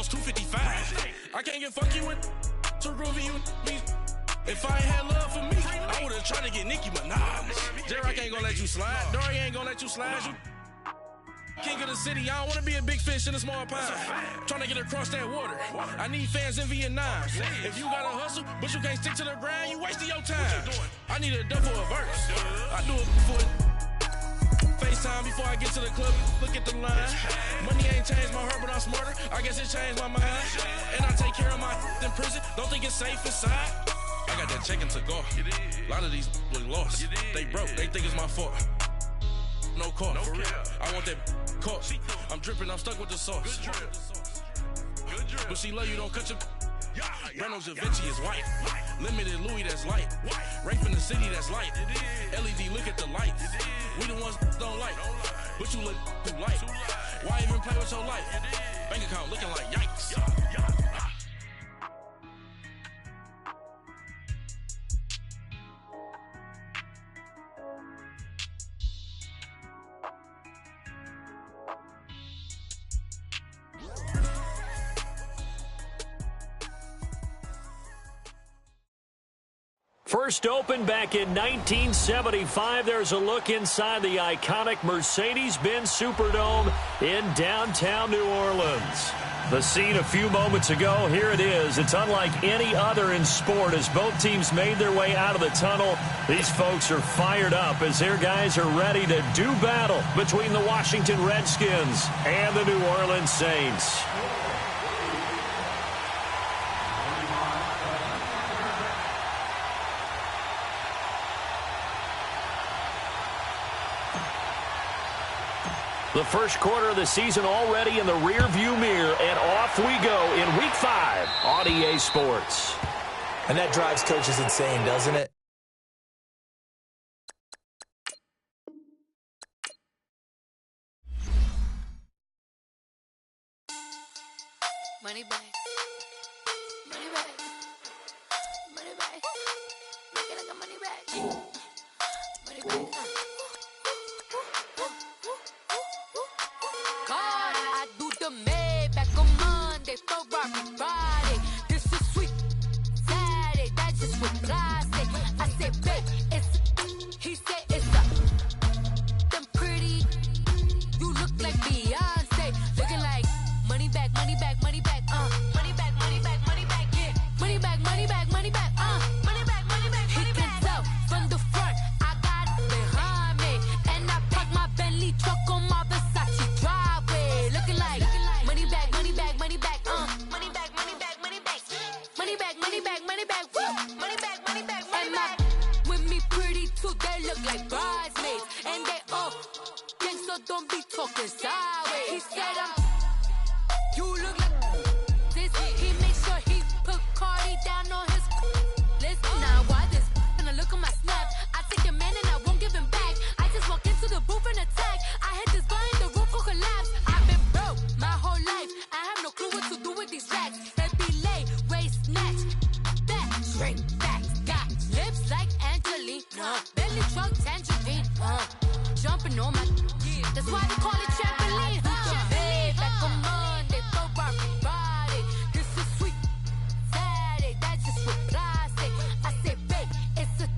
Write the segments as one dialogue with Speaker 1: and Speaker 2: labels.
Speaker 1: cost $255. I can't get funky with too groovy you me. If I ain't had love for me, I would've tried to get Nicki Minaj. J-Rock ain't gonna let you slide. Dory ain't gonna let you slide. You king of the city, I don't wanna be a big fish in a small pond. Trying to get across that water. I need fans in Vietnam. If you gotta hustle, but you can't stick to the grind, you wasting your time. I need a double a verse. I do it before FaceTime before I get to the club. Look at the line. Money ain't changed my heart, but I'm smarter. I guess it changed my mind. And I take care of my in prison. Don't think it's safe inside. I got that check to go. A lot of these look lost. They broke. They think it's my fault. No call, for real. I want that caught. I'm dripping, I'm stuck with the sauce. But she love you, don't cut your. Breno Javinci is white. Limited Louis, that's light. Rape in the city, that's light. LED, look at the lights. We the ones don't like. But you look too light. Why even play with your life? Bank account looking like yikes.
Speaker 2: First opened back in 1975, there's a look inside the iconic Mercedes-Benz Superdome in downtown New Orleans. The scene a few moments ago, here it is. It's unlike any other in sport as both teams made their way out of the tunnel. These folks are fired up as their guys are ready to do battle between the Washington Redskins and the New Orleans Saints. The first quarter of the season already in the rearview mirror, and off we go in Week 5 on EA Sports.
Speaker 3: And that drives coaches insane, doesn't it?
Speaker 4: Money back. Money back. Money back. Make it like a money back. Money back. Ferrari Friday, this is sweet Saturday, that's just what classic. I said, babe, it's, he said it's a, them pretty, you look like Beyonce, looking like money back, money back, money back, money back, money back, money back, yeah, money back, money back, money back, money back, money back, he can tell from the front, I got it behind me, and I park my Bentley truck on my Versace driveway, looking like money back, money back, money back. Money back, money back, money back. Money back, money back, money back. Woo! Money back, money back, money back. With me pretty too, they look like bridesmaids. And they all gang, so don't be talking sideways. He said you look like this. He makes sure he put Cardi down on his list. Now why this? When I look at my snap, I take your man and I won't give him back. I just walk into the booth and attack. I hit this guy in the roof will collapse. I've been broke my whole life. I have no clue what to do with these racks. Heavy lay, waist snatch, back, straight back. Got lips like Angelina, belly truck tangerine. Jumping on my, that's why they call it trampoline. Babe, back on Monday, Ferrari Friday. This is sweet Saturday, that's just what plastic. I said, babe, it's a,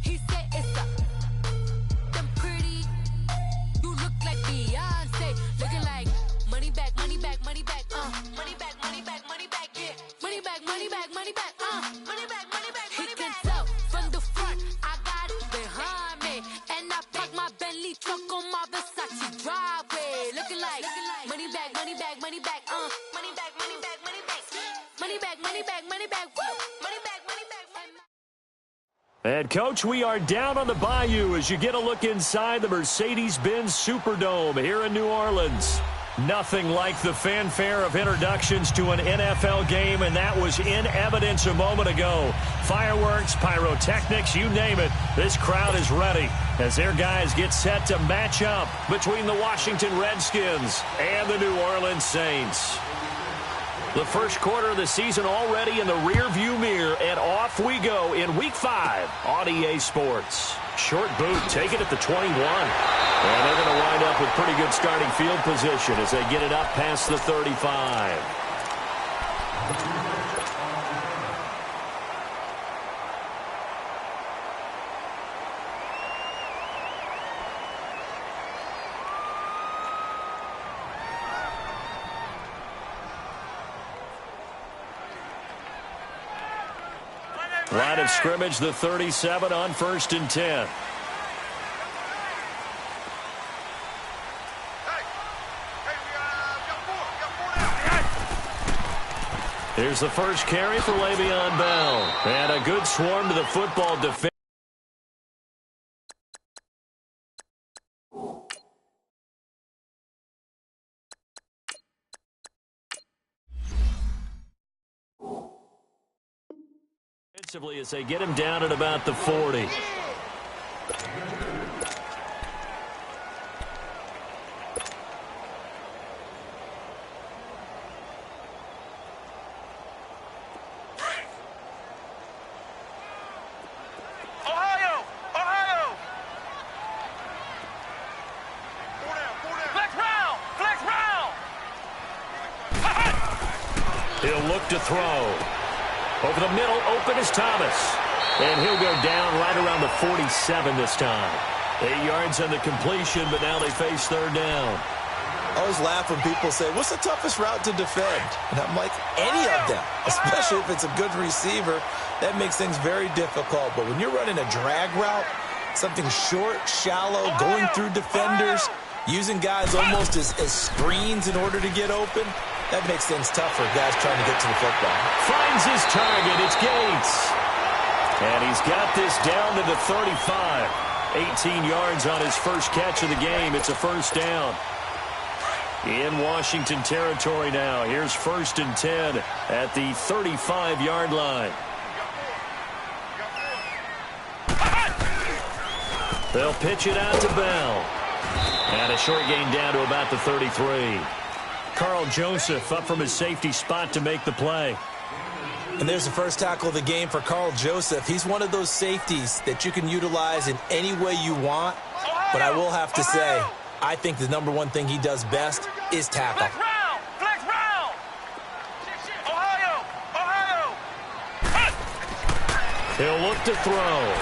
Speaker 4: he said it's a, them pretty, you look like Beyonce, looking like money back, money back, money back, money back, money back, money back, yeah, money back, money back, money back, money back, money back, he can tell from the front, I got it behind me, and I park my Bentley truck on my Versace driveway, looking like money back, money back, money back, money back, money back, money back, money back, money back, money back, woo, money back, money back.
Speaker 2: And, Coach, we are down on the bayou as you get a look inside the Mercedes-Benz Superdome here in New Orleans. Nothing like the fanfare of introductions to an NFL game, and that was in evidence a moment ago. Fireworks, pyrotechnics, you name it. This crowd is ready as their guys get set to match up between the Washington Redskins and the New Orleans Saints. The first quarter of the season already in the rearview mirror, and off we go in Week 5 on EA Sports. Short boot, take it at the 21. And they're going to wind up with pretty good starting field position as they get it up past the 35. Line of scrimmage, the 37 on 1st and 10. Here's the first carry for Le'Veon Bell. And a good swarm to the football defense. As they get him down at about the 40.
Speaker 1: Ohio! Flex round!
Speaker 2: He'll look to throw. Over the middle, open is Thomas. And he'll go down right around the 47 this time. 8 yards on the completion, but now they face third down.
Speaker 3: I always laugh when people say, what's the toughest route to defend? And I'm like, any of them, especially if it's a good receiver. That makes things very difficult. But when you're running a drag route, something short, shallow, going through defenders, using guys almost as screens in order to get open, that makes things tough for guys trying to get to the football.
Speaker 2: Finds his target. It's Gates. And he's got this down to the 35. 18 yards on his first catch of the game. It's a first down. In Washington territory now. Here's 1st and 10 at the 35-yard line. They'll pitch it out to Bell. And a short gain down to about the 33. Carl Joseph up from his safety spot to make the play.
Speaker 3: And there's the first tackle of the game for Carl Joseph. He's one of those safeties that you can utilize in any way you want. But I will have to say, I think the number one thing he does best is tackle.
Speaker 1: Flex round! Ohio!
Speaker 2: He'll look to throw.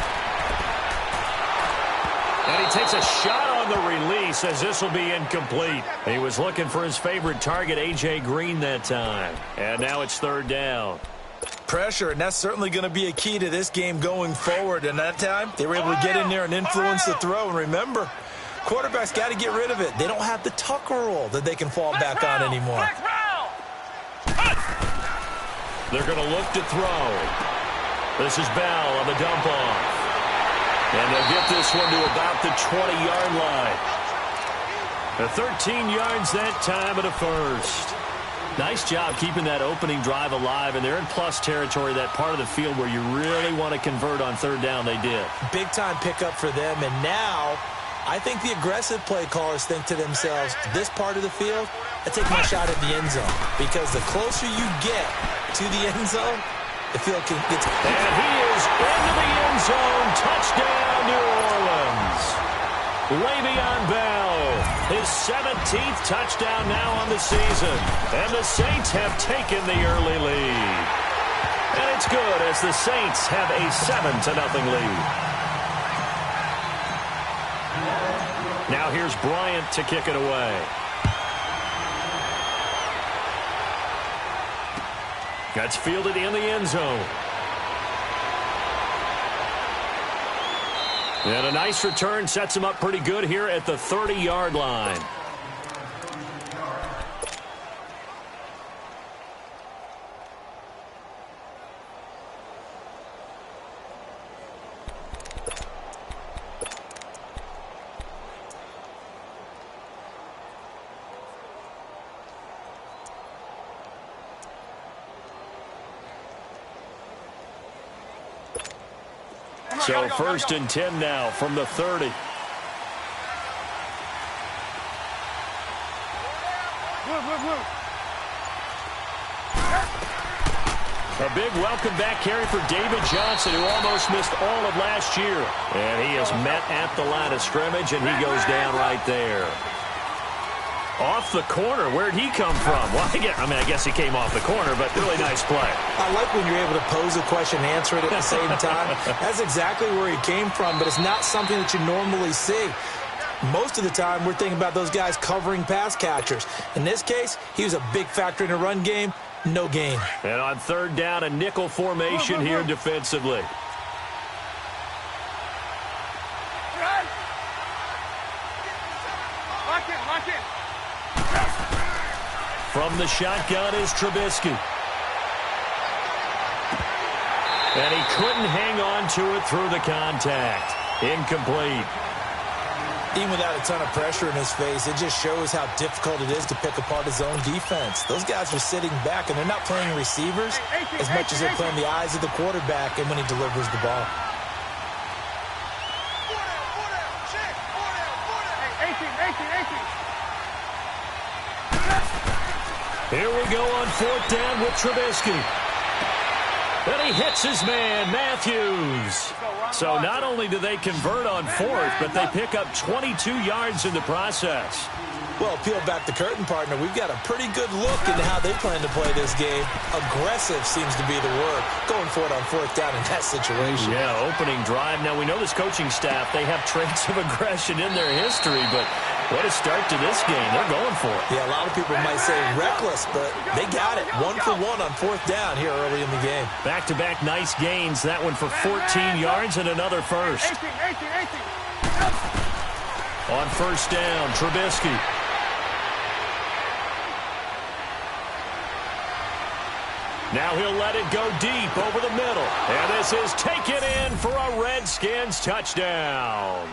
Speaker 2: And he takes a shot on the release as this will be incomplete. He was looking for his favorite target, A.J. Green, that time. And now it's third down.
Speaker 3: Pressure, and that's certainly going to be a key to this game going forward. And that time, they were able to get in there and influence the throw. And remember, quarterbacks got to get rid of it. They don't have the Tucker roll that they can fall back on anymore.
Speaker 2: They're going to look to throw. This is Bell on the dump off. And they'll get this one to about the 20-yard line. The 13 yards that time at a first. Nice job keeping that opening drive alive, and they're in plus territory, that part of the field where you really want to convert on third down. They did. Big-time pickup for them, and now I think the aggressive play callers think to themselves, this part of the field, I take my shot at the end zone, because the closer you get to the end zone, the field gets... And he is into the end zone. Touchdown, New Orleans. Le'Veon Bell, his 17th touchdown now on the season. And the Saints have taken the early lead. And it's good as the Saints have a 7-0 lead. Now here's Bryant to kick it away. That's fielded in the end zone. And a nice return sets him up pretty good here at the 30-yard line. So 1st and 10 now from the 30. A big welcome back carry for David Johnson, who almost missed all of last year. And he is met at the line of scrimmage, and he goes down right there. Off the corner. Where'd he come from? Well, I guess he came off the corner, but really nice play.
Speaker 3: I like when you're able to pose a question and answer it at the same time. That's exactly where he came from, but it's not something that you normally see. Most of the time, we're thinking about those guys covering pass catchers. In this case, he was a big factor in the run game. No gain.
Speaker 2: And on third down, a nickel formation here defensively. From the shotgun is Trubisky. And he couldn't hang on to it through the contact. Incomplete.
Speaker 3: Even without a ton of pressure in his face, it just shows how difficult it is to pick apart his own defense. Those guys are sitting back, and they're not playing receivers as much as they're playing the eyes of the quarterback and when he delivers the ball.
Speaker 2: Here we go on fourth down with Trubisky. And he hits his man, Matthews. So not only do they convert on fourth, but they pick up 22 yards in the process.
Speaker 3: Well, peel back the curtain, partner. We've got a pretty good look into how they plan to play this game. Aggressive seems to be the word. Going for it on fourth down in that situation.
Speaker 2: Yeah, opening drive. Now, we know this coaching staff, they have traits of aggression in their history, but what a start to this game. They're going for it.
Speaker 3: Yeah, a lot of people might say reckless, but they got it. 1 for 1 on fourth down here early in the game.
Speaker 2: Back-to-back nice gains. That one for 14 yards and another first. On first down, Trubisky. Now he'll let it go deep over the middle. And this is taken in for a Redskins touchdown.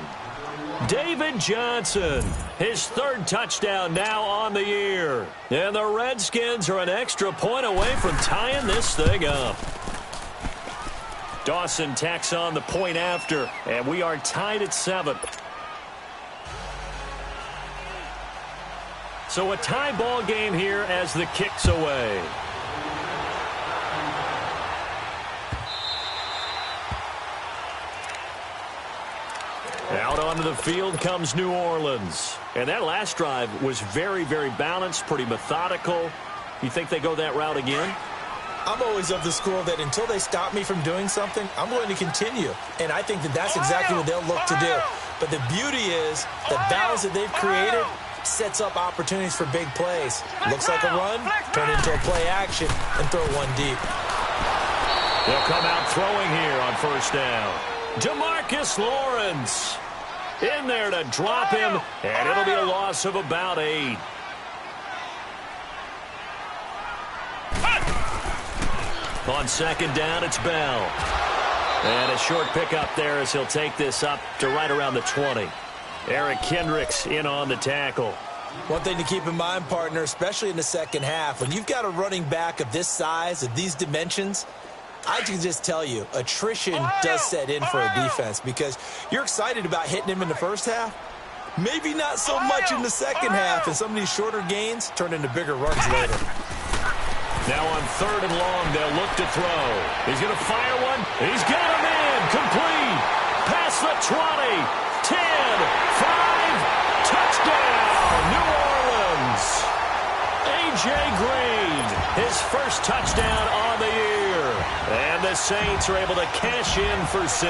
Speaker 2: David Johnson, his third touchdown now on the year. And the Redskins are an extra point away from tying this thing up. Dawson tacks on the point after, and we are tied at 7. So a tie ball game here as the kick's away. Out onto the field comes New Orleans. And that last drive was very, very balanced, pretty methodical. You think they go that route again?
Speaker 3: I'm always of the school that until they stop me from doing something, I'm going to continue. And I think that that's exactly what they'll look to do. But the beauty is the balance that they've created sets up opportunities for big plays. Looks like a run, turn into a play action, and throw one deep.
Speaker 2: They'll come out throwing here on first down. DeMarcus Lawrence in there to drop him, and it'll be a loss of about 8. On second down, it's Bell. And a short pickup there as he'll take this up to right around the 20. Eric Kendricks in on the tackle.
Speaker 3: One thing to keep in mind, partner, especially in the second half, when you've got a running back of this size, of these dimensions, I can just tell you, attrition does set in for a defense because you're excited about hitting him in the first half. Maybe not so much in the second half, and some of these shorter gains turn into bigger runs later.
Speaker 2: Now on third and long, they'll look to throw. He's going to fire one. He's got him in. Complete. Past the 20. 10. 5. Touchdown. New Orleans. A.J. Green, his first touchdown on the year. And the Saints are able to cash in for 6.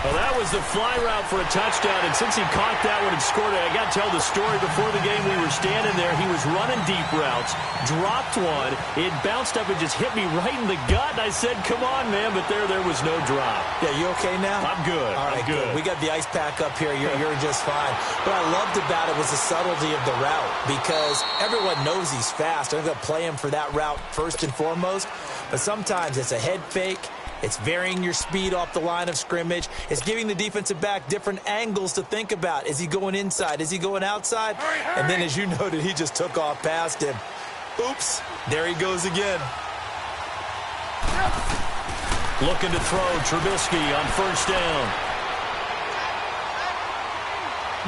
Speaker 2: Well, that was the fly route for a touchdown, and since he caught that one and scored it, I got to tell the story. Before the game, we were standing there. He was running deep routes, dropped one. It bounced up and just hit me right in the gut, and I said, come on, man, but there was no drop.
Speaker 3: Yeah, you okay now?
Speaker 2: I'm good.
Speaker 3: All right,
Speaker 2: I'm good.
Speaker 3: We got the ice pack up here. You're just fine. What I loved about it was the subtlety of the route because everyone knows he's fast. They're going to play him for that route first and foremost, but sometimes it's a head fake. It's varying your speed off the line of scrimmage. It's giving the defensive back different angles to think about. Is he going inside? Is he going outside? And then, as you noted, he just took off past him. Oops, there he goes again.
Speaker 2: Looking to throw Trubisky on first down.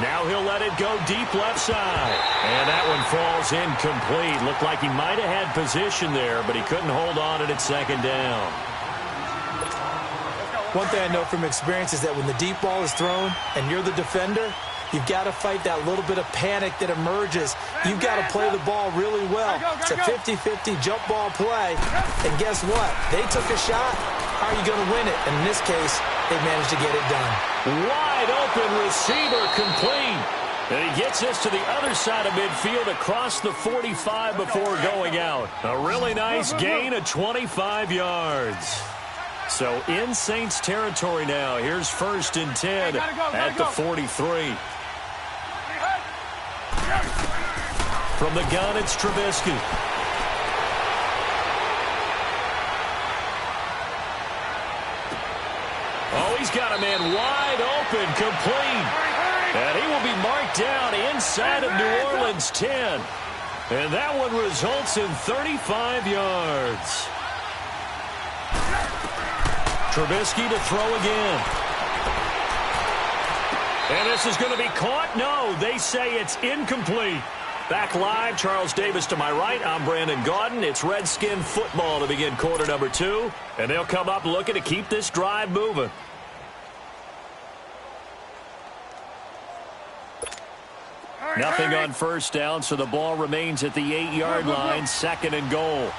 Speaker 2: Now he'll let it go deep left side. And that one falls incomplete. Looked like he might have had position there, but he couldn't hold on at second down.
Speaker 3: One thing I know from experience is that when the deep ball is thrown and you're the defender, You've got to fight that little bit of panic that emerges. You've got to play the ball really well. It's a 50-50 jump ball play. And guess what? They took a shot. How are you going to win it? And in this case, they managed to get it done.
Speaker 2: Wide open receiver complete. And he gets this to the other side of midfield across the 45 before going out. A really nice gain of 25 yards. So in Saints territory now. Here's 1st and 10 at the 43. From the gun, it's Trubisky. Oh, he's got a man wide open, complete. And he will be marked down inside of New Orleans 10. And that one results in 35 yards. Trubisky to throw again. And this is going to be caught? No, they say it's incomplete. Back live, Charles Davis to my right. I'm Brandon Gaudin. It's Redskin football to begin quarter number 2. And they'll come up looking to keep this drive moving. Nothing on 1st down, so the ball remains at the 8-yard line, 2nd and goal.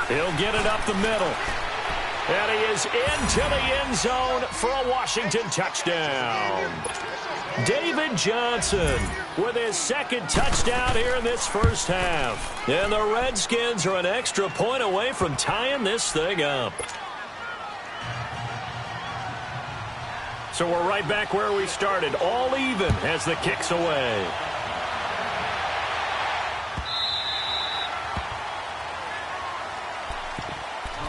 Speaker 2: He'll get it up the middle. And he is into the end zone for a Washington touchdown. David Johnson with his 2nd touchdown here in this first half. And the Redskins are an extra point away from tying this thing up. So we're right back where we started, all even as the kick's away.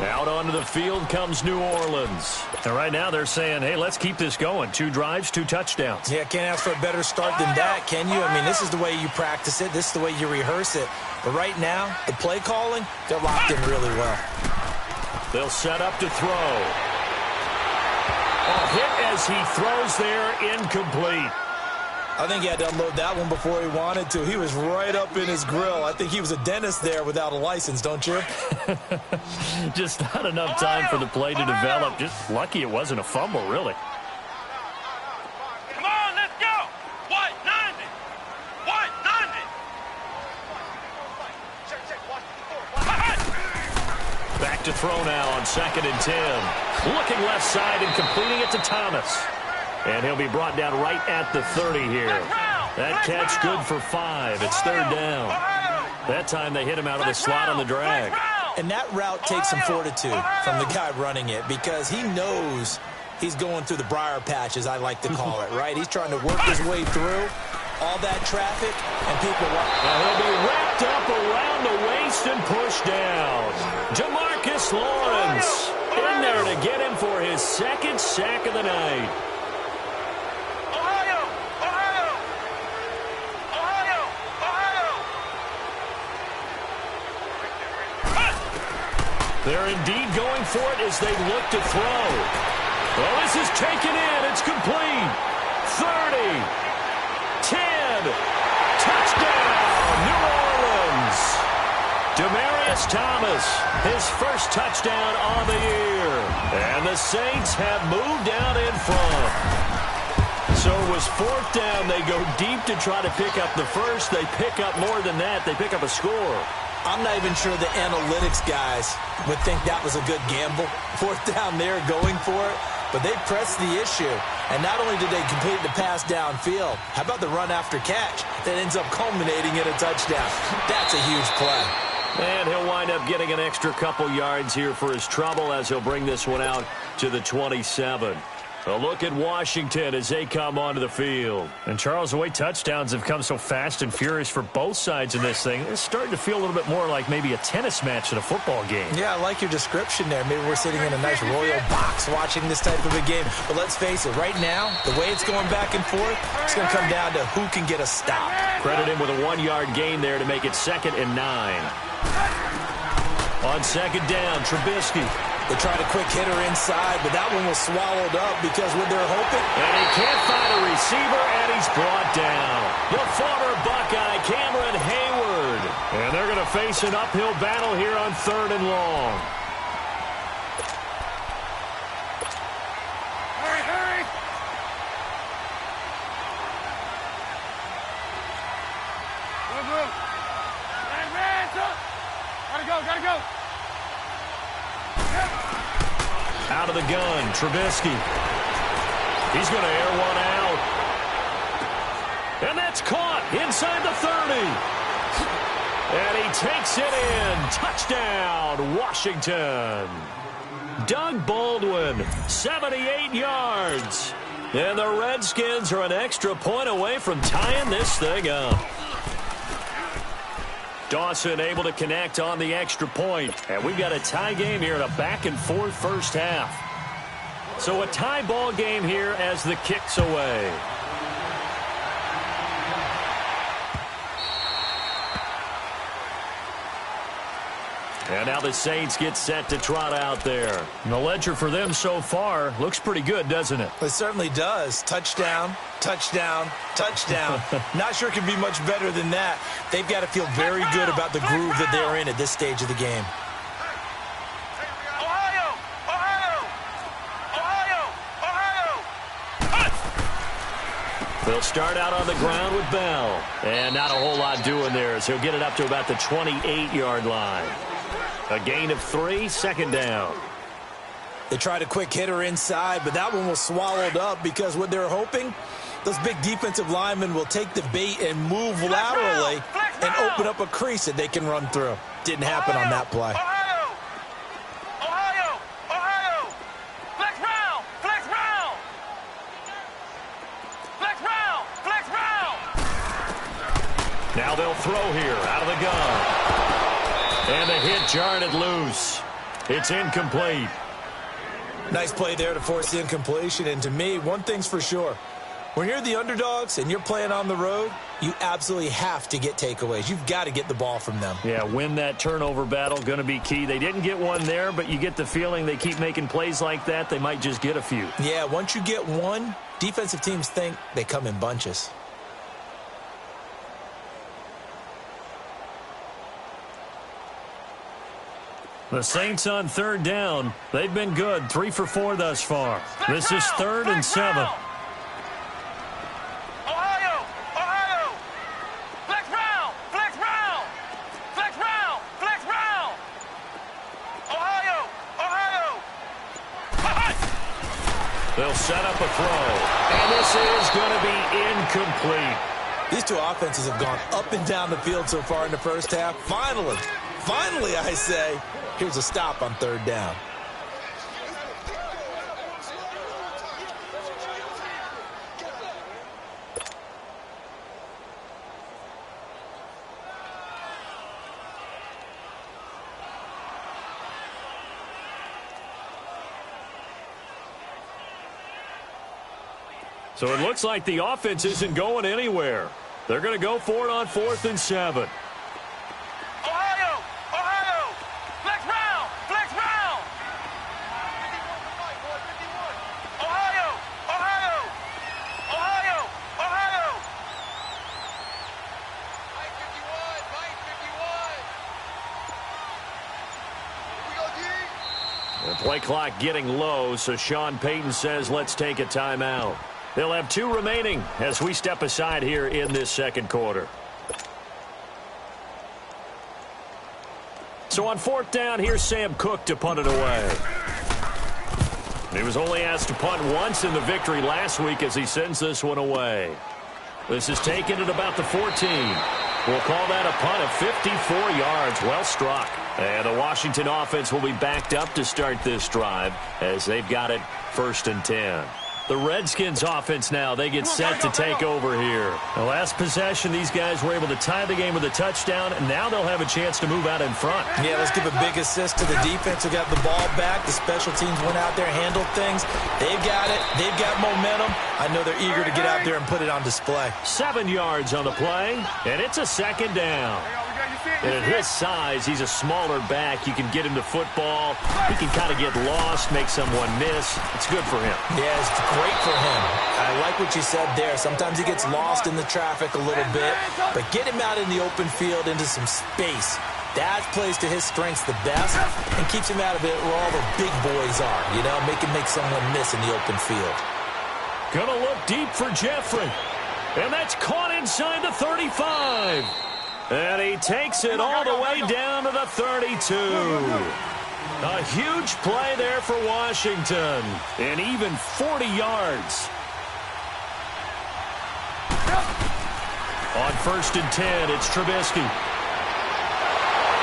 Speaker 2: Out onto the field comes New Orleans. And right now they're saying, hey, let's keep this going. 2 drives, 2 touchdowns.
Speaker 3: Yeah, can't ask for a better start than that, can you? I mean, this is the way you practice it. This is the way you rehearse it. But right now, the play calling, they're locked in really well.
Speaker 2: They'll set up to throw. A hit as he throws there, incomplete.
Speaker 3: I think he had to unload that one before he wanted to. He was right up in his grill. I think he was a dentist there without a license, don't you?
Speaker 2: Just not enough time for the play to develop. Just lucky it wasn't a fumble, really.
Speaker 1: Come on, let's go. White 90. White 90.
Speaker 2: Back to throw now on 2nd and 10. Looking left side and completing it to Thomas. And he'll be brought down right at the 30 here. That catch good for 5. It's 3rd down. That time they hit him out of the slot on the drag.
Speaker 3: And that route takes some fortitude from the guy running it because he knows he's going through the briar patch, as I like to call it, right? He's trying to work his way through all that traffic, and people want...
Speaker 2: And he'll be wrapped up around the waist and pushed down. Jamarcus Lawrence in there to get him for his 2nd sack of the night. They're indeed going for it as they look to throw. Well, this is taken in. It's complete. 30. 10. Touchdown, New Orleans. Demaryius Thomas, his 1st touchdown on the year. And the Saints have moved out in front. So it was 4th down. They go deep to try to pick up the 1st. They pick up more than that. They pick up a score.
Speaker 3: I'm not even sure the analytics guys would think that was a good gamble. 4th down there going for it. But they pressed the issue. And not only did they complete the pass downfield, how about the run after catch that ends up culminating in a touchdown? That's a huge play.
Speaker 2: And he'll wind up getting an extra couple yards here for his trouble as he'll bring this one out to the 27. A look at Washington as they come onto the field. And Charles, the way touchdowns have come so fast and furious for both sides in this thing, it's starting to feel a little bit more like maybe a tennis match than a football game.
Speaker 3: Yeah, I like your description there. Maybe we're sitting in a nice royal box watching this type of a game. But let's face it, right now, the way it's going back and forth, it's going to come down to who can get a stop.
Speaker 2: Credit him with a 1-yard gain there to make it 2nd and 9. On 2nd down, Trubisky.
Speaker 3: They tried a quick hitter inside, but that one was swallowed up because when they're hoping...
Speaker 2: And he can't find a receiver, and he's brought down. The former Buckeye, Cameron Hayward. And they're going to face an uphill battle here on 3rd and long.
Speaker 1: Hurry, hurry.
Speaker 5: Gotta go.
Speaker 2: Out of the gun, Trubisky. He's going to air one out. And that's caught inside the 30. And he takes it in. Touchdown, Washington. Doug Baldwin, 78 yards. And the Redskins are an extra point away from tying this thing up. Dawson able to connect on the extra point. And we've got a tie game here in a back-and-forth first half. So a tie ball game here as the kick's away. And now the Saints get set to trot out there. And the ledger for them so far looks pretty good, doesn't it?
Speaker 3: It certainly does. Touchdown, touchdown, touchdown. Not sure it can be much better than that. They've got to feel very good about the groove that they're in at this stage of the game.
Speaker 2: They'll start out on the ground with Bell. And not a whole lot doing there as he'll get it up to about the 28-yard line. A gain of 3, second down.
Speaker 3: They tried a quick hitter inside, but that one was swallowed up because what they're hoping, those big defensive linemen will take the bait and move laterally and open up a crease that they can run through. Didn't happen on that play.
Speaker 2: Now they'll throw here out of the gun. And the hit jarred it loose. It's incomplete.
Speaker 3: Nice play there to force the incompletion. And to me, one thing's for sure. When you're the underdogs and you're playing on the road, you absolutely have to get takeaways. You've got to get the ball from them.
Speaker 2: Yeah, win that turnover battle, going to be key. They didn't get one there, but you get the feeling they keep making plays like that, they might just get a few.
Speaker 3: Yeah, once you get one, defensive teams think they come in bunches.
Speaker 2: The Saints on third down. They've been good, 3 for 4 thus far. This is 3rd and 7. They'll set up a throw. And this is going to be incomplete.
Speaker 3: These two offenses have gone up and down the field so far in the first half. Finally, I say, here's a stop on third down.
Speaker 2: So it looks like the offense isn't going anywhere. They're going to go for it on 4th and 7. The play clock getting low, so Sean Payton says let's take a timeout. They'll have 2 remaining as we step aside here in this second quarter. So on 4th down, here's Sam Cook to punt it away. He was only asked to punt once in the victory last week as he sends this one away. This is taken at about the 14. We'll call that a punt of 54 yards. Well struck. And the Washington offense will be backed up to start this drive as they've got it 1st and 10. The Redskins offense now, they get set to take over here. The last possession, these guys were able to tie the game with a touchdown, and now they'll have a chance to move out in front.
Speaker 3: Yeah, let's give a big assist to the defense who got the ball back. The special teams went out there, handled things. They've got it. They've got momentum. I know they're eager to get out there and put it on display.
Speaker 2: 7 yards on the play, and it's a second down. And at his size, he's a smaller back. You can get him to football. He can kind of get lost, make someone miss. It's good for him.
Speaker 3: Yeah, it's great for him. I like what you said there. Sometimes he gets lost in the traffic a little bit, but get him out in the open field into some space. That plays to his strengths the best and keeps him out of it where all the big boys are, you know, make him make someone miss in the open field.
Speaker 2: Gonna look deep for Jeffrey. And that's caught inside the 35. And he takes it all the way down to the 32. A huge play there for Washington. And even 40 yards. On 1st and 10, it's Trubisky.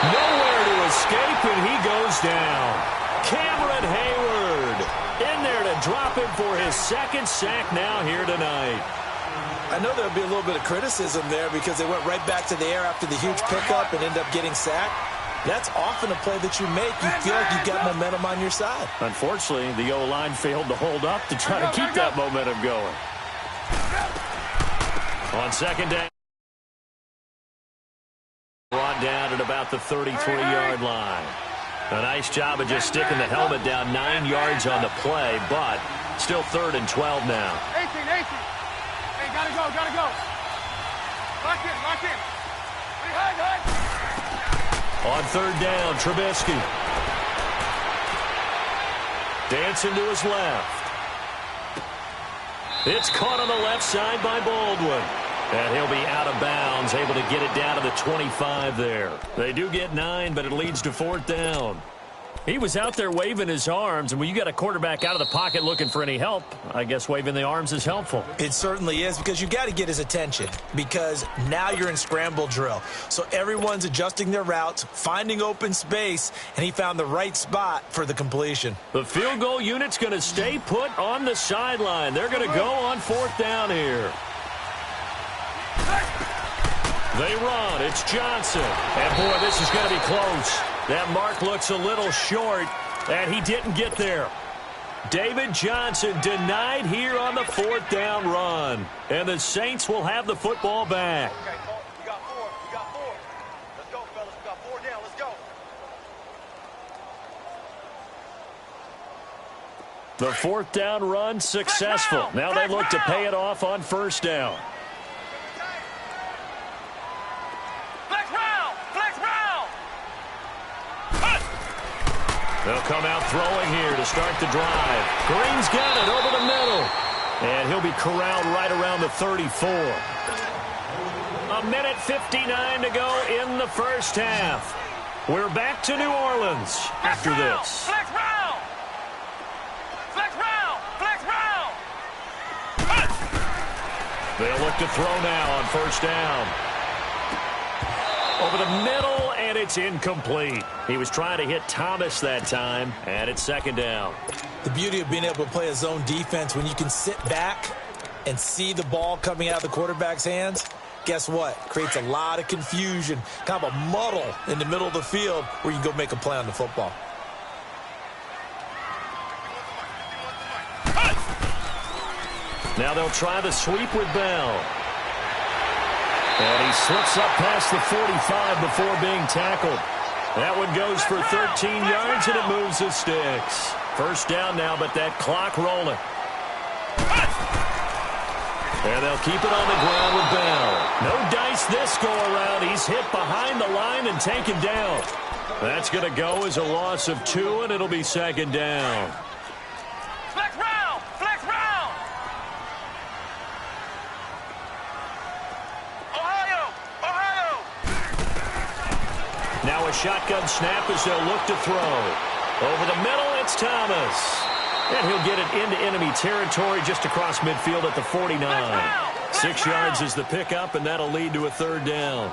Speaker 2: Nowhere to escape, and he goes down. Cameron Hayward in there to drop him for his 2nd sack now here tonight.
Speaker 3: I know there'll be a little bit of criticism there because they went right back to the air after the huge pickup and end up getting sacked. That's often a play that you make. You feel like you've got momentum on your side.
Speaker 2: Unfortunately, the O-line failed to hold up to try to keep that momentum going. On 2nd down. Brought down at about the 33-yard line. A nice job of just sticking the helmet down 9 yards on the play, but still 3rd and 12 now.
Speaker 5: 18. Hey, gotta go. Lock in. Hide.
Speaker 2: On 3rd down, Trubisky. Dancing to his left. It's caught on the left side by Baldwin. And he'll be out of bounds, able to get it down to the 25 there. They do get 9, but it leads to 4th down. He was out there waving his arms, and when you got a quarterback out of the pocket looking for any help, I guess waving the arms is helpful.
Speaker 3: It certainly is, because you got to get his attention, because now you're in scramble drill. So everyone's adjusting their routes, finding open space, and he found the right spot for the completion.
Speaker 2: The field goal unit's going to stay put on the sideline. They're going to go on 4th down here. They run. It's Johnson. And, boy, this is going to be close. That mark looks a little short, and he didn't get there. David Johnson denied here on the 4th down run. And the Saints will have the football back.
Speaker 5: Okay, you got 4. Let's go, fellas. We got 4 down. Let's go.
Speaker 2: The 4th down run successful. Now they look to pay it off on 1st down. They'll come out throwing here to start the drive. Green's got it over the middle. And he'll be corralled right around the 34. 1:59 to go in the 1st half. We're back to New Orleans after this.
Speaker 5: Flex round.
Speaker 2: They'll look to throw now on 1st down. Over the middle, and it's incomplete. He was trying to hit Thomas that time, and it's 2nd down.
Speaker 3: The beauty of being able to play a zone defense when you can sit back and see the ball coming out of the quarterback's hands, guess what? Creates a lot of confusion, kind of a muddle in the middle of the field where you can go make a play on the football.
Speaker 2: Now they'll try the sweep with Bell. And he slips up past the 45 before being tackled. That one goes for 13 yards, and it moves the sticks. 1st down now, but that clock rolling. And they'll keep it on the ground with Bell. No dice this go-around. He's hit behind the line and taken down. That's going to go as a loss of 2, and it'll be 2nd down.
Speaker 5: Flex round.
Speaker 2: Now a shotgun snap as they'll look to throw. Over the middle, it's Thomas. And he'll get it into enemy territory just across midfield at the 49. 6 yards is the pickup, and that'll lead to a 3rd down.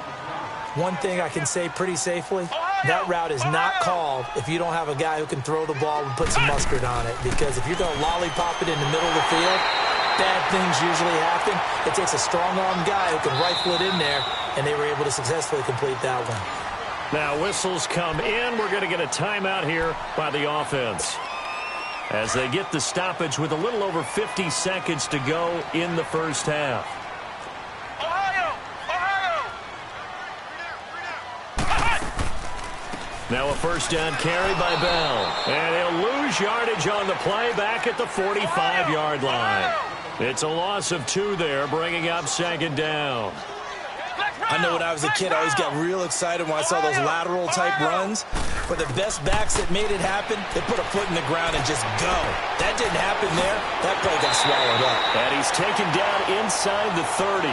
Speaker 3: One thing I can say pretty safely, that route is not called if you don't have a guy who can throw the ball and put some mustard on it. Because if you're going to lollipop it in the middle of the field, bad things usually happen. It takes a strong-arm guy who can rifle it in there, and they were able to successfully complete that one.
Speaker 2: Now whistles come in. We're going to get a timeout here by the offense as they get the stoppage with a little over 50 seconds to go in the 1st half. Now a 1st down carry by Bell. And he'll lose yardage on the play back at the 45-yard line. It's a loss of 2 there, bringing up 2nd down.
Speaker 3: I know when I was a kid, I always got real excited when I saw those lateral-type runs. But the best backs that made it happen, they put a foot in the ground and just go. That didn't happen there. That play got swallowed up.
Speaker 2: And he's taken down inside the 30.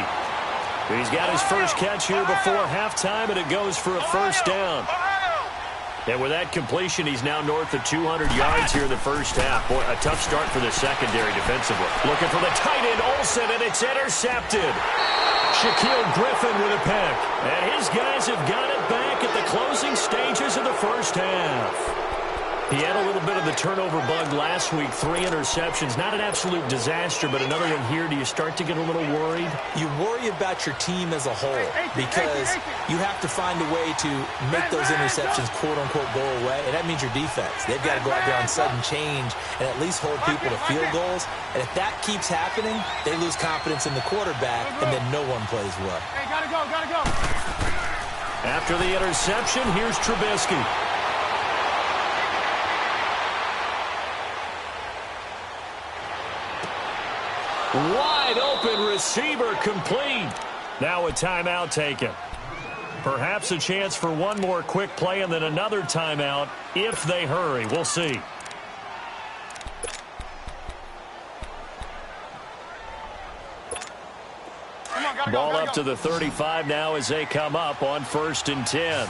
Speaker 2: He's got his first catch here before halftime, and it goes for a first down. And with that completion, he's now north of 200 yards here in the first half. Boy, a tough start for the secondary defensively. Looking for the tight end, Olsen, and it's intercepted. Shaquille Griffin with a pick. And his guys have got it back at the closing stages of the first half. He had a little bit of the turnover bug last week, 3 interceptions. Not an absolute disaster, but another one here. Do you start to get a little worried?
Speaker 3: You worry about your team as a whole because you have to find a way to make those interceptions, quote-unquote, go away, and that means your defense. They've got to go out there on sudden change and at least hold people to field goals, and if that keeps happening, they lose confidence in the quarterback, and then no one plays well.
Speaker 5: Hey, gotta go, gotta go.
Speaker 2: After the interception, here's Trubisky. Wide open receiver complete. Now a timeout taken. Perhaps a chance for one more quick play and then another timeout if they hurry. We'll see. Ball up to the 35 now as they come up on 1st and 10.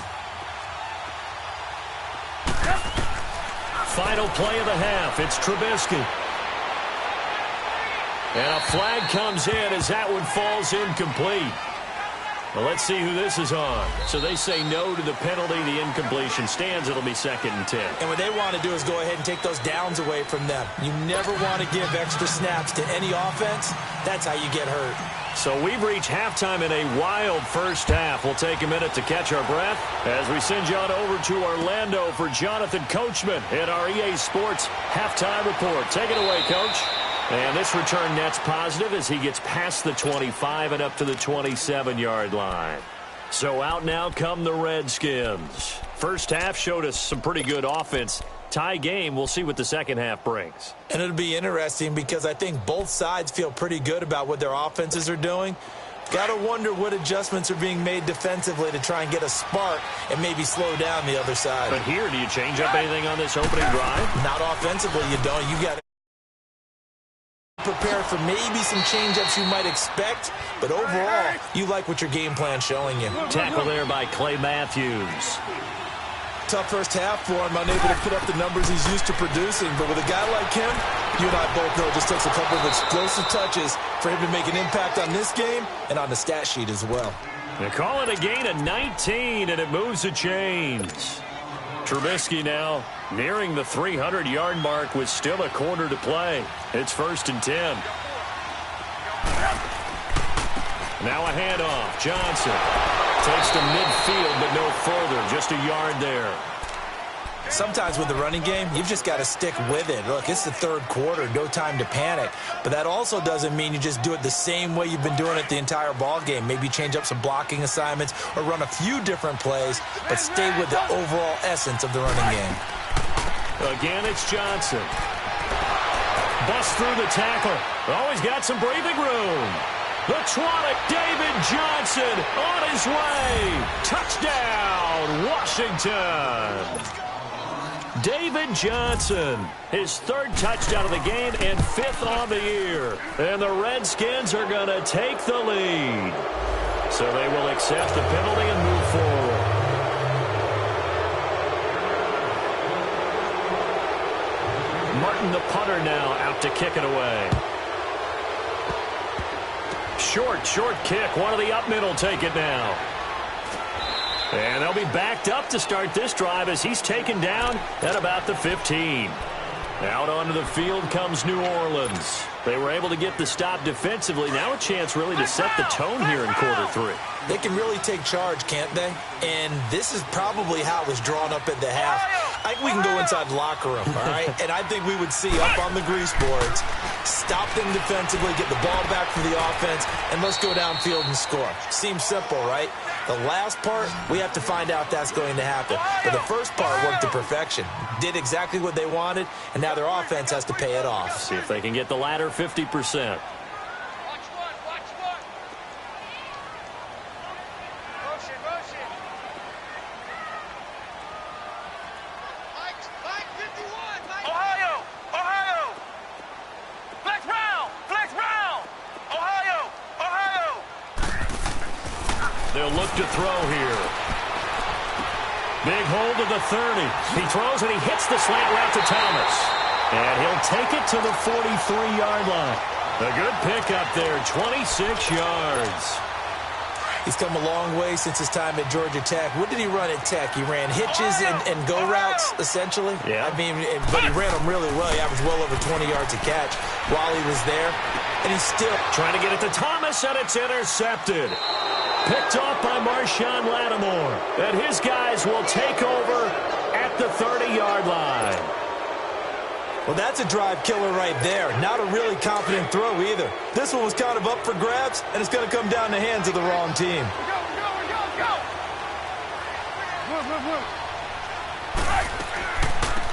Speaker 2: Final play of the half. It's Trubisky. And a flag comes in as that one falls incomplete. Well, let's see who this is on. So they say no to the penalty. The incompletion stands. It'll be 2nd and 10.
Speaker 3: And what they want to do is go ahead and take those downs away from them. You never want to give extra snaps to any offense. That's how you get hurt.
Speaker 2: So we've reached halftime in a wild first half. We'll take a minute to catch our breath as we send you on over to Orlando for Jonathan Coachman in our EA Sports Halftime Report. Take it away, Coach. And this return net's positive as he gets past the 25 and up to the 27-yard line. So out now come the Redskins. First half showed us some pretty good offense. Tie game, we'll see what the second half brings.
Speaker 3: And it'll be interesting because I think both sides feel pretty good about what their offenses are doing. Got to wonder what adjustments are being made defensively to try and get a spark and maybe slow down the other side.
Speaker 2: But here, do you change up anything on this opening drive?
Speaker 3: Not offensively, you don't. You got to prepare for maybe some change-ups you might expect, but overall, you like what your game plan's showing you.
Speaker 2: Tackle there by Clay Matthews.
Speaker 3: Tough first half for him, unable to put up the numbers he's used to producing, but with a guy like him, you and I both know it just takes a couple of explosive touches for him to make an impact on this game and on the stat sheet as well.
Speaker 2: They call it a gain of 19, and it moves the chains. Trubisky now nearing the 300-yard mark with still a quarter to play. It's 1st and 10. Now a handoff. Johnson takes to midfield, but no further. Just a yard there.
Speaker 3: Sometimes with the running game, you've just got to stick with it. Look, it's the 3rd quarter, no time to panic. But that also doesn't mean you just do it the same way you've been doing it the entire ball game. Maybe change up some blocking assignments or run a few different plays, but stay with the overall essence of the running game.
Speaker 2: Again, it's Johnson. Bust through the tackle. Always got some breathing room. The Tronic, David Johnson on his way. Touchdown, Washington. David Johnson, his 3rd touchdown of the game and 5th on the year. And the Redskins are going to take the lead. So they will accept the penalty and move forward. Martin, the punter, now out to kick it away. Short kick. One of the up middle take it now. And they'll be backed up to start this drive as he's taken down at about the 15. Out onto the field comes New Orleans. They were able to get the stop defensively. Now a chance really to set the tone here in quarter 3.
Speaker 3: They can really take charge, can't they? And this is probably how it was drawn up at the half. I think we can go inside the locker room, all right? And I think we would see up on the grease boards, stop them defensively, get the ball back for the offense, and let's go downfield and score. Seems simple, right? The last part, we have to find out that's going to happen. But the first part worked to perfection. Did exactly what they wanted, and now their offense has to pay it off.
Speaker 2: See if they can get the latter 50%. to throw here. Big hold to the 30. He throws and he hits the slant route to Thomas. And he'll take it to the 43-yard line. A good pickup there, 26 yards.
Speaker 3: He's come a long way since his time at Georgia Tech. What did he run at Tech? He ran hitches and go routes, essentially.
Speaker 2: Yeah.
Speaker 3: I mean, but he ran them really well. He averaged well over 20 yards a catch while he was there. And he's still
Speaker 2: trying to get it to Thomas, and it's intercepted. Picked off by Marshawn Lattimore. And his guys will take over at the 30-yard line.
Speaker 3: Well, that's a drive killer right there. Not a really confident throw either. This one was kind of up for grabs, and it's going to come down the hands of the wrong team.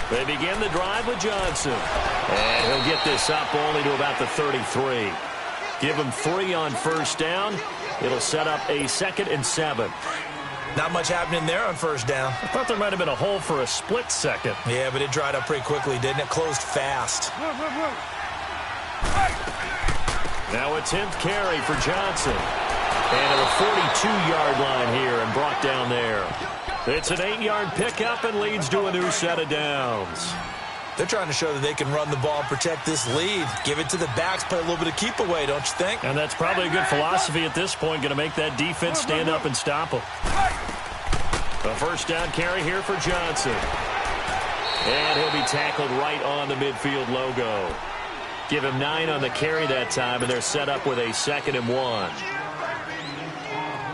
Speaker 2: They begin the drive with Johnson. And he'll get this up only to about the 33. Give him 3 on first down. It'll set up a 2nd and 7.
Speaker 3: Not much happening there on first down.
Speaker 2: I thought there might have been a hole for a split second.
Speaker 3: Yeah, but it dried up pretty quickly, didn't it? Closed fast.
Speaker 2: Now a 10th carry for Johnson. And at the 42-yard line here and brought down there. It's an 8-yard pickup and leads to a new set of downs.
Speaker 3: They're trying to show that they can run the ball and protect this lead. Give it to the backs, play a little bit of keep away, don't you think?
Speaker 2: And that's probably a good philosophy at this point, going to make that defense stand up and stop them. A first down carry here for Johnson. And he'll be tackled right on the midfield logo. Give him 9 on the carry that time, and they're set up with a 2nd and 1.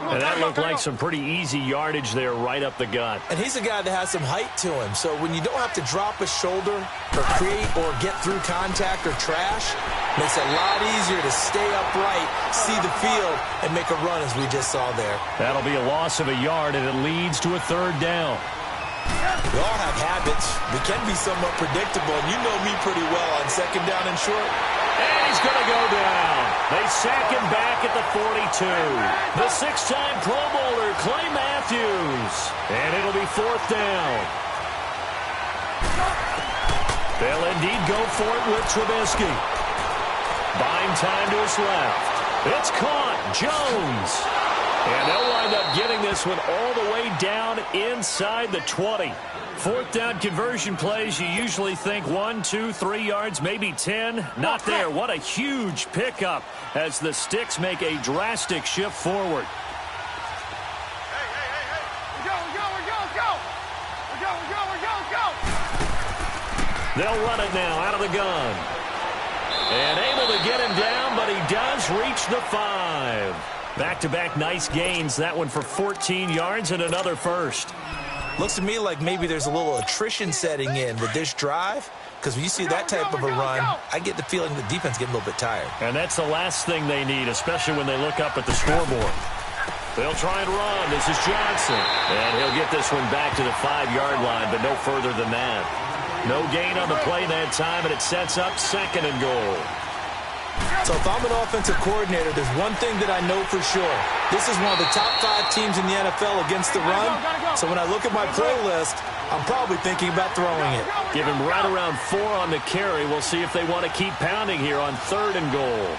Speaker 2: And that looked like some pretty easy yardage there right up the gut.
Speaker 3: And he's a guy that has some height to him. So when you don't have to drop a shoulder or create or get through contact or trash, makes it a lot easier to stay upright, see the field, and make a run as we just saw there.
Speaker 2: That'll be a loss of a yard, and it leads to a 3rd down.
Speaker 3: We all have habits. We can be somewhat predictable, and you know me pretty well on 2nd down and short.
Speaker 2: And he's going to go down. They sack him back at the 42. The 6-time Pro Bowler, Clay Matthews. And it'll be 4th down. They'll indeed go for it with Trubisky. Buying time to his left. It's caught. Jones. And they'll wind up getting this one all the way down inside the 20. 4th down conversion plays, you usually think 1, 2, 3 yards, maybe 10. Not there. What a huge pickup as the Sticks make a drastic shift forward. They'll run it now out of the gun. And able to get him down, but he does reach the 5. Back-to-back nice gains. That one for 14 yards and another first.
Speaker 3: Looks to me like maybe there's a little attrition setting in with this drive, because when you see that type of a run, I get the feeling the defense getting a little bit tired.
Speaker 2: And that's the last thing they need, especially when they look up at the scoreboard. They'll try and run. This is Johnson. And he'll get this one back to the 5-yard line, but no further than that. No gain on the play that time, and it sets up 2nd and goal.
Speaker 3: So if I'm an offensive coordinator, there's one thing that I know for sure. This is one of the top 5 teams in the NFL against the run. So when I look at my play list, I'm probably thinking about throwing it.
Speaker 2: Give him right around 4 on the carry. We'll see if they want to keep pounding here on 3rd and goal.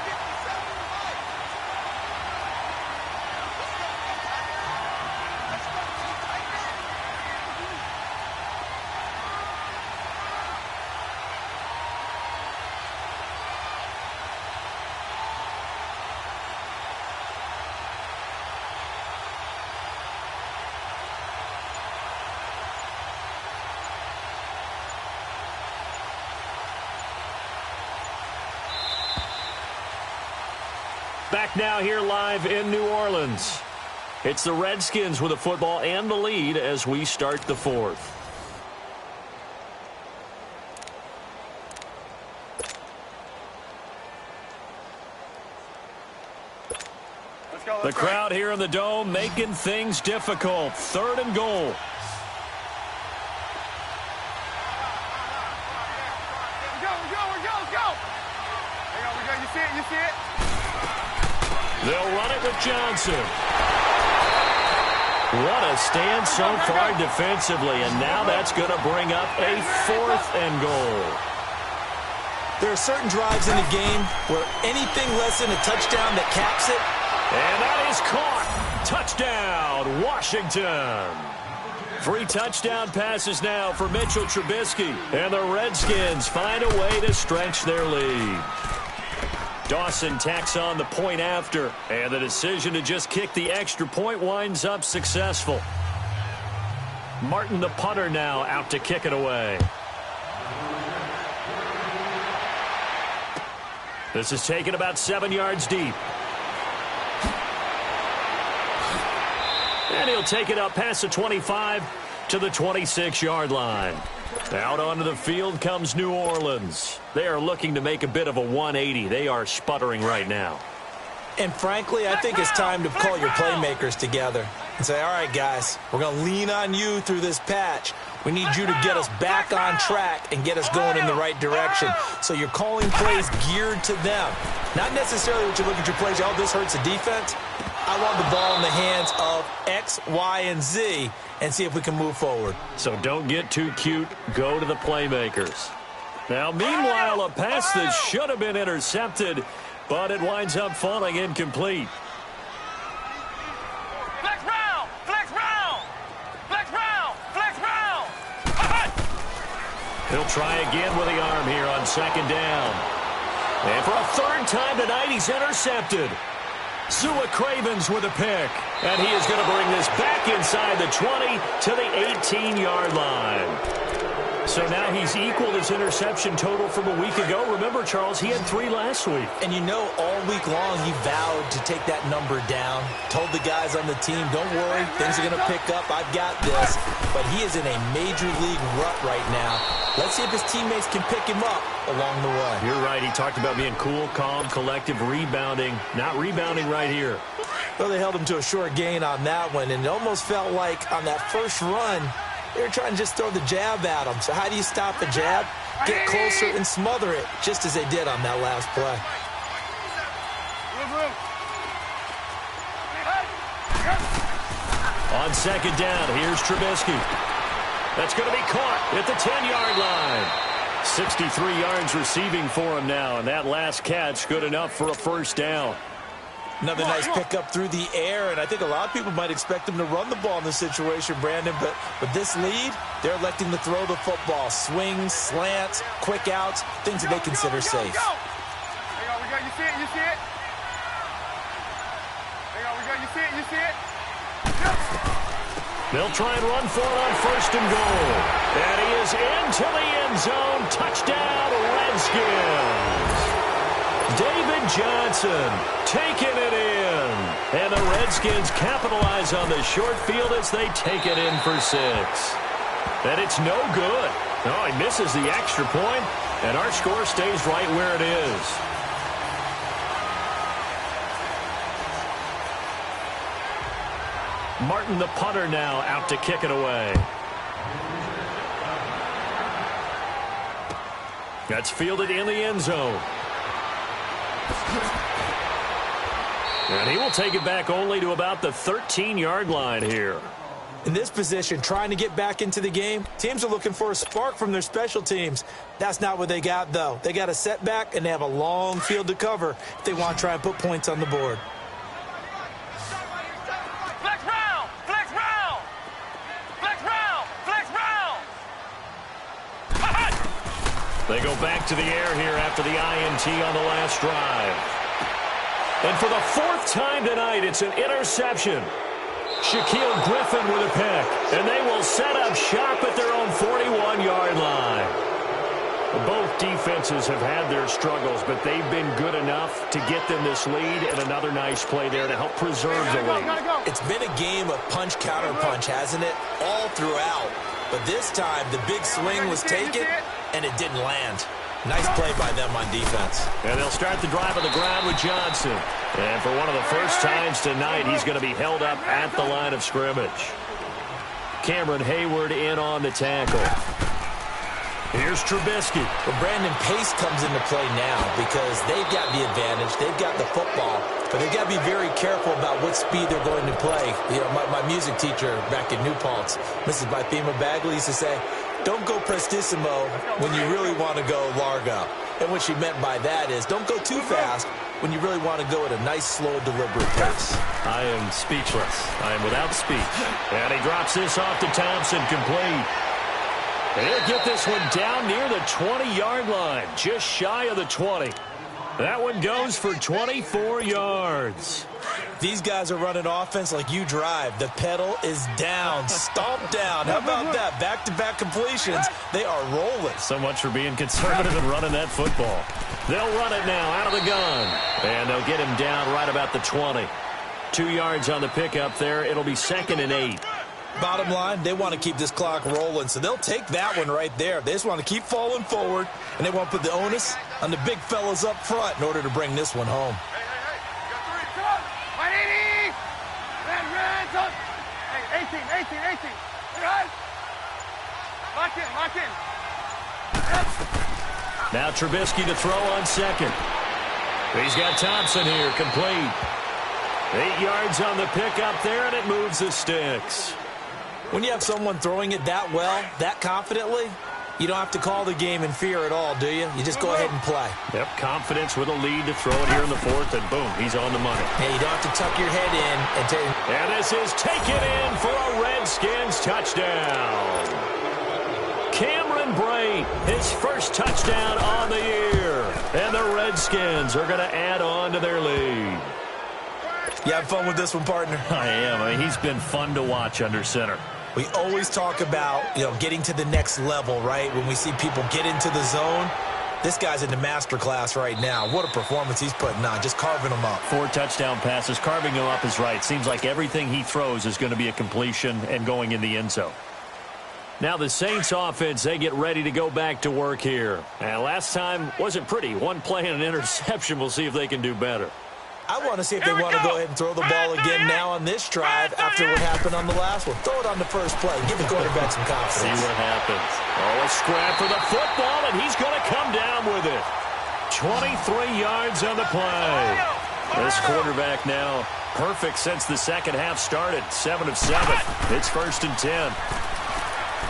Speaker 2: Back now here live in New Orleans. It's the Redskins with the football and the lead as we start the 4th. The crowd here in the Dome making things difficult. 3rd and goal.
Speaker 5: You see it?
Speaker 2: They'll run it with Johnson. What a stand so far defensively, and now that's going to bring up a 4th and goal.
Speaker 3: There are certain drives in the game where anything less than a touchdown that caps it.
Speaker 2: And that is caught. Touchdown, Washington. 3 touchdown passes now for Mitchell Trubisky. And the Redskins find a way to stretch their lead. Dawson tacks on the point after. And the decision to just kick the extra point winds up successful. Martin, the punter, now out to kick it away. This is taken about 7 yards deep. And he'll take it up past the 25 to the 26-yard line. Out onto the field comes New Orleans. They are looking to make a bit of a 180. They are sputtering right now.
Speaker 3: And frankly, I think it's time to call your playmakers together and say, all right, guys, we're going to lean on you through this patch. We need you to get us back on track and get us going in the right direction. So you're calling plays geared to them. Not necessarily what you look at your plays, oh, this hurts the defense. I want the ball in the hands of X, Y, and Z and see if we can move forward.
Speaker 2: So don't get too cute. Go to the playmakers. Now, meanwhile, a pass that should have been intercepted, but it winds up falling incomplete.
Speaker 5: Flex round! Flex round! Flex round! Flex round!
Speaker 2: He'll try again with the arm here on second down. And for a third time tonight, he's intercepted. Sua Cravens with a pick. And he is going to bring this back inside the 20 to the 18-yard line. So now he's equaled his interception total from a week ago. Remember, Charles, he had 3 last week.
Speaker 3: And you know, all week long he vowed to take that number down. Told the guys on the team, don't worry, things are going to pick up. I've got this. But he is in a major league rut right now. Let's see if his teammates can pick him up along the way.
Speaker 2: You're right. He talked about being cool, calm, collective, rebounding. Not rebounding right here.
Speaker 3: Well, they held him to a short gain on that one, and it almost felt like on that first run, they were trying to just throw the jab at him. So how do you stop the jab? Get closer and smother it, just as they did on that last play.
Speaker 2: On second down, here's Trubisky. That's going to be caught at the 10-yard line. 63 yards receiving for him now, and that last catch good enough for a first down.
Speaker 3: Another nice pickup through the air, and I think a lot of people might expect him to run the ball in this situation, Brandon, but with this lead, they're electing to throw the football. Swings, slants, quick outs, things that they consider safe.
Speaker 5: You see it? You see it? You see it? You see it?
Speaker 2: They'll try and run for it on first and goal. And he is into the end zone. Touchdown, Redskins. David Johnson taking it in. And the Redskins capitalize on the short field as they take it in for 6. And it's no good. Oh, he misses the extra point, and our score stays right where it is. Martin, the punter, now out to kick it away. That's fielded in the end zone. And he will take it back only to about the 13-yard line here.
Speaker 3: In this position, trying to get back into the game, teams are looking for a spark from their special teams. That's not what they got, though. They got a setback, and they have a long field to cover if they want to try and put points on the board.
Speaker 2: They go back to the air here after the INT on the last drive. And for the 4th time tonight, it's an interception. Shaquille Griffin with a pick. And they will set up shop at their own 41-yard line. Both defenses have had their struggles, but they've been good enough to get them this lead, and another nice play there to help preserve the lead.
Speaker 3: It's been a game of punch-counter-punch, hasn't it? All throughout. But this time, the big swing was taken, and it didn't land. Nice play by them on defense.
Speaker 2: And they'll start the drive on the ground with Johnson. And for one of the first times tonight, he's going to be held up at the line of scrimmage. Cameron Hayward in on the tackle. Here's Trubisky.
Speaker 3: Well, Brandon, pace comes into play now because they've got the advantage. They've got the football, but they've got to be very careful about what speed they're going to play. You know, my music teacher back in New Paltz, Mrs. Bythema Bagley, used to say, don't go prestissimo when you really want to go largo. And what she meant by that is don't go too fast when you really want to go at a nice, slow, deliberate pace.
Speaker 2: I am speechless. I am without speech. And he drops this off to Thompson, complete. And he'll get this one down near the 20-yard line, just shy of the 20. That one goes for 24 yards.
Speaker 3: These guys are running offense like you drive. The pedal is down, stomped down. How about that? Back-to-back completions. They are rolling.
Speaker 2: So much for being conservative and running that football. They'll run it now out of the gun. And they'll get him down right about the 20. 2 yards on the pickup there. It'll be 2nd and 8.
Speaker 3: Bottom line, they want to keep this clock rolling, so they'll take that one right there. They just want to keep falling forward, and they want to put the onus on the big fellas up front in order to bring this one home.
Speaker 5: Hey, 18. Lock in.
Speaker 2: Now Trubisky to throw on second. He's got Thompson here, complete. 8 yards on the pickup there, and it moves the sticks.
Speaker 3: When you have someone throwing it that well, that confidently, you don't have to call the game in fear at all, do you? You just go ahead and play.
Speaker 2: Yep, confidence with a lead to throw it here in the 4th, and boom, he's on the money.
Speaker 3: Yeah, you don't have to tuck your head in and take.
Speaker 2: And this is taken in for a Redskins touchdown. Cameron Brate, his first touchdown on the year. And the Redskins are going to add on to their lead.
Speaker 3: You have fun with this one, partner?
Speaker 2: I am. I mean, he's been fun to watch under center.
Speaker 3: We always talk about, getting to the next level, right? When we see people get into the zone, this guy's in the master class right now. What a performance he's putting on, just carving them up.
Speaker 2: 4 touchdown passes, carving them up is right. Seems like everything he throws is going to be a completion and going in the end zone. Now the Saints offense, they get ready to go back to work here. And last time wasn't pretty. One play and an interception. We'll see if they can do better.
Speaker 3: I want to see if they want to go ahead and throw the ball again now on this drive after what happened on the last one. Throw it on the first play. Give the quarterback some confidence.
Speaker 2: See what happens. Oh, a scrap for the football, and he's going to come down with it. 23 yards on the play. This quarterback now perfect since the second half started. 7 of 7. It's 1st and 10.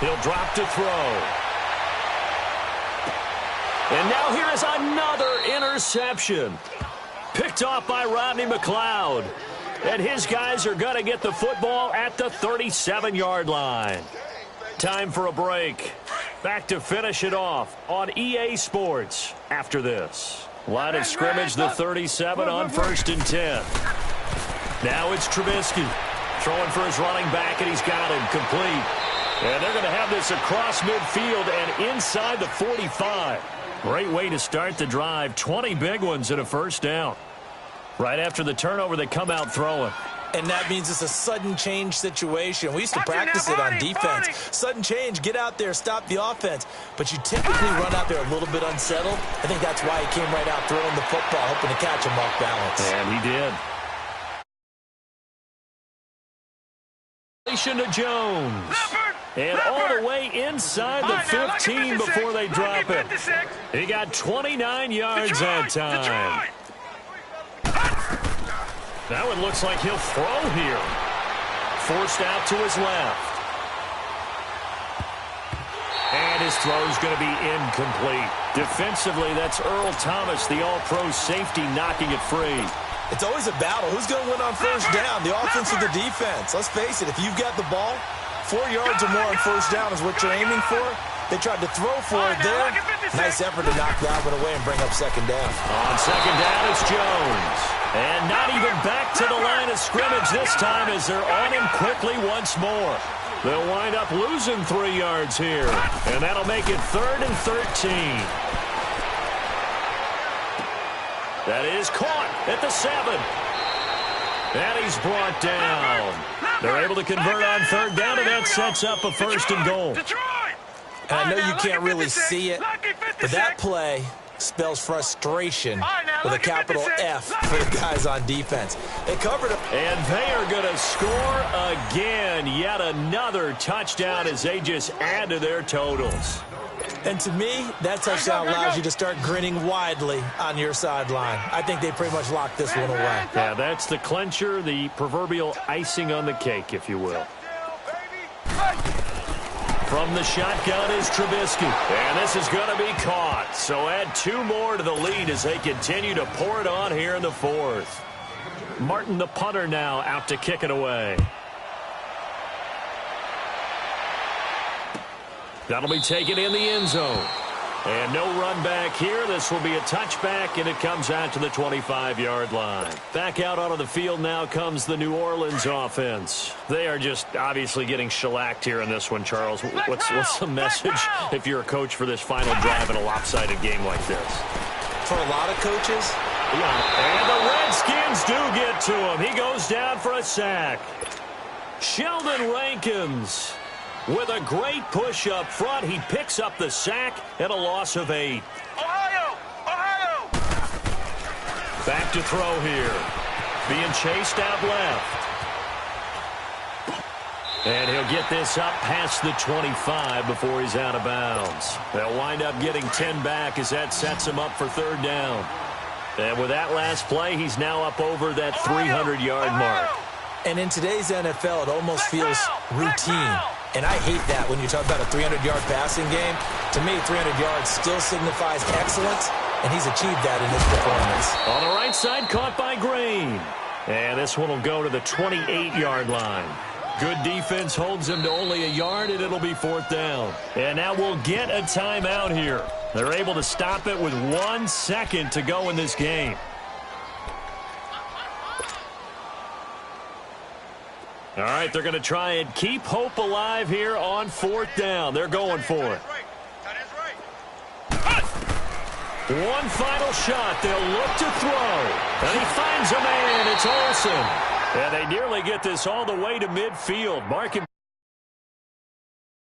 Speaker 2: He'll drop to throw. And now here is another interception. Picked off by Rodney McLeod. And his guys are going to get the football at the 37-yard line. Time for a break. Back to finish it off on EA Sports after this. Line of scrimmage, the 37 on 1st and 10. Now it's Trubisky throwing for his running back, and he's got him complete. And they're going to have this across midfield and inside the 45. Great way to start the drive. 20 big ones and a first down. Right after the turnover, they come out throwing.
Speaker 3: And that means it's a sudden change situation. We used to practice it on defense. Sudden change, get out there, stop the offense. But you typically run out there a little bit unsettled. I think that's why he came right out throwing the football, hoping to catch him off balance.
Speaker 2: And he did. To Jones. And all the way inside the 15 before they drop it. He got 29 yards that time. That one looks like he'll throw here. Forced out to his left. And his throw's going to be incomplete. Defensively, that's Earl Thomas, the all-pro safety, knocking it free.
Speaker 3: It's always a battle. Who's going to win on first down? The offense or the defense? Let's face it, if you've got the ball, 4 yards or more on first down is what you're aiming for. They tried to throw for it there. Nice effort to knock that one away and bring up second down.
Speaker 2: On second down, it's Jones. And not even back to the line of scrimmage this time as they're on him quickly once more. They'll wind up losing 3 yards here. And that'll make it 3rd and 13. That is caught at the 7. And he's brought down. They're able to convert on 3rd down, and that sets up a 1st and goal.
Speaker 3: And I know you can't really see it, but that play spells frustration with a capital F for the guys on defense. They covered it.
Speaker 2: And they are going to score again. Yet another touchdown as they just add to their totals.
Speaker 3: And to me, that touchdown allows you to start grinning widely on your sideline. I think they pretty much locked this one away.
Speaker 2: Yeah, that's the clincher, the proverbial icing on the cake, if you will. From the shotgun is Trubisky. And this is going to be caught. So add 2 more to the lead as they continue to pour it on here in the 4th. Martin, the punter, now out to kick it away. That'll be taken in the end zone. And no run back here. This will be a touchback, and it comes out to the 25-yard line. Back out onto the field now comes the New Orleans offense. They are just obviously getting shellacked here in this one, Charles. What's the message if you're a coach for this final drive in a lopsided game like this?
Speaker 3: For a lot of coaches.
Speaker 2: And the Redskins do get to him. He goes down for a sack. Sheldon Rankins with a great push up front. He picks up the sack and a loss of 8.
Speaker 5: Ohio! Ohio!
Speaker 2: Back to throw here. Being chased out left. And he'll get this up past the 25 before he's out of bounds. They'll wind up getting 10 back as that sets him up for 3rd down. And with that last play, he's now up over that 300-yard mark.
Speaker 3: And in today's NFL, it almost feels routine. And I hate that when you talk about a 300-yard passing game. To me, 300 yards still signifies excellence, and he's achieved that in his performance.
Speaker 2: On the right side, caught by Green. And this one will go to the 28-yard line. Good defense holds him to only a yard, and it'll be 4th down. And now we'll get a timeout here. They're able to stop it with 1 second to go in this game. All right, they're going to try and keep hope alive here on 4th down. They're going for it. One final shot. They'll look to throw. And he finds a man. It's Olsen. And they nearly get this all the way to midfield. Mark him.